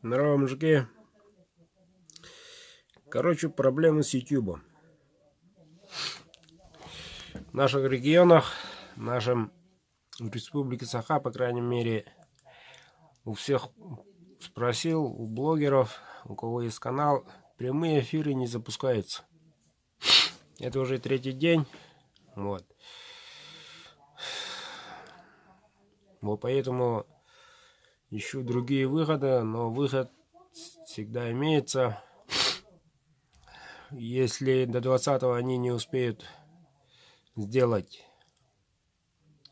Здорово, мужики. Короче, проблемы с YouTube. В наших регионах, в нашем республике Саха, по крайней мере, у всех спросил, у блогеров, у кого есть канал, прямые эфиры не запускаются. Это уже третий день. Вот поэтому ищу другие выходы, но выход всегда имеется. Если до 20-го они не успеют сделать,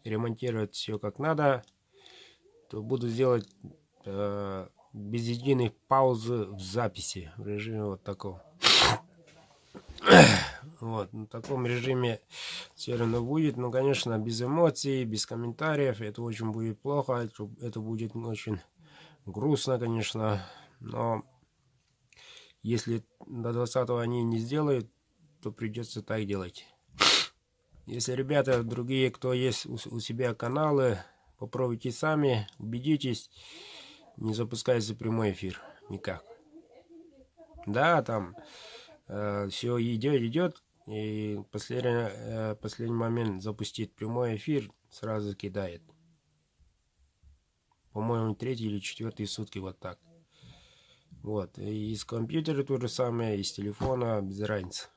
ремонтировать все как надо, то буду делать без единой паузы в записи в режиме вот такого. Вот, на таком режиме все равно будет, но, конечно, без эмоций, без комментариев. Это очень будет плохо, это будет очень грустно, конечно, но если до 20-го они не сделают, то придется так делать. Если, ребята, другие, кто есть у себя каналы, попробуйте сами, убедитесь, не запускается прямой эфир никак. Да, там все идет, и последний момент запустить прямой эфир сразу кидает. По-моему, 3-й или 4-й сутки вот так. Вот, и из компьютера то же самое, из телефона, без разницы.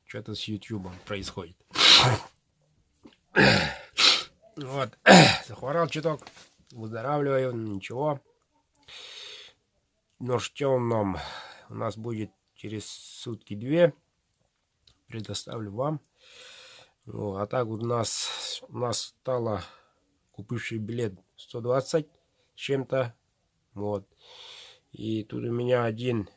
Что-то с YouTube происходит. Вот, захворал чуток, выздоравливаю, ничего. Но ждем нам, у нас будет через сутки-две, предоставлю вам. Ну, а так у нас стало, купивший билет 120 с чем-то. Вот. И тут у меня один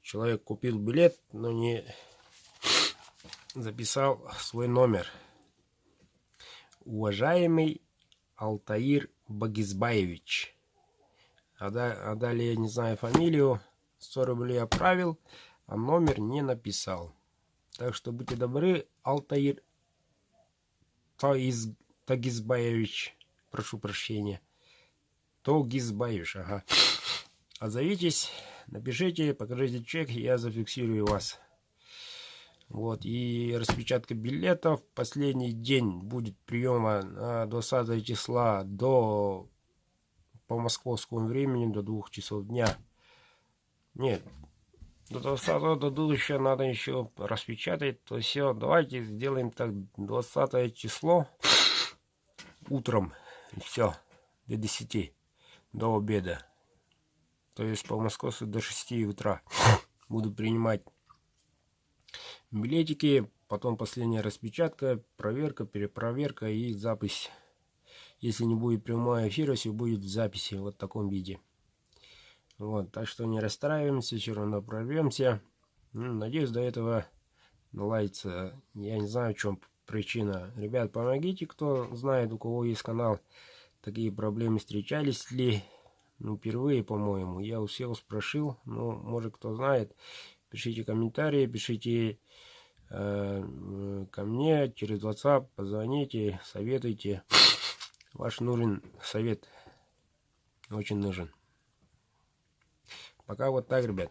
человек купил билет, но не записал свой номер. Уважаемый Алтаир Багизбаевич. А далее, не знаю фамилию, 100 рублей отправил, а номер не написал. Так что будьте добры, Алтаир Тагизбаевич, прошу прощения. Тогизбаевич, ага. Отзовитесь, напишите, покажите чек, я зафиксирую вас. Вот, и распечатка билетов. Последний день будет приема на 20 числа по московскому времени до 2 часов дня. Нет, до 20 до 2 еще надо еще распечатать. То все, давайте сделаем так, 20 число утром, все, до 10, до обеда. То есть по московству до 6 утра буду принимать билетики, потом последняя распечатка, проверка, перепроверка и запись. Если не будет прямого эфира, все будет в записи, вот в таком виде. Вот, так что не расстраиваемся, все равно прорвемся. Надеюсь, до этого наладится. Я не знаю, в чем причина. Ребят, помогите, кто знает, у кого есть канал, такие проблемы встречались ли. Ну, впервые, по-моему. Я у всех спросил. Ну, может, кто знает, пишите комментарии, пишите ко мне через WhatsApp, позвоните, советуйте. Ваш нужен совет. Очень нужен. Пока вот так, ребят.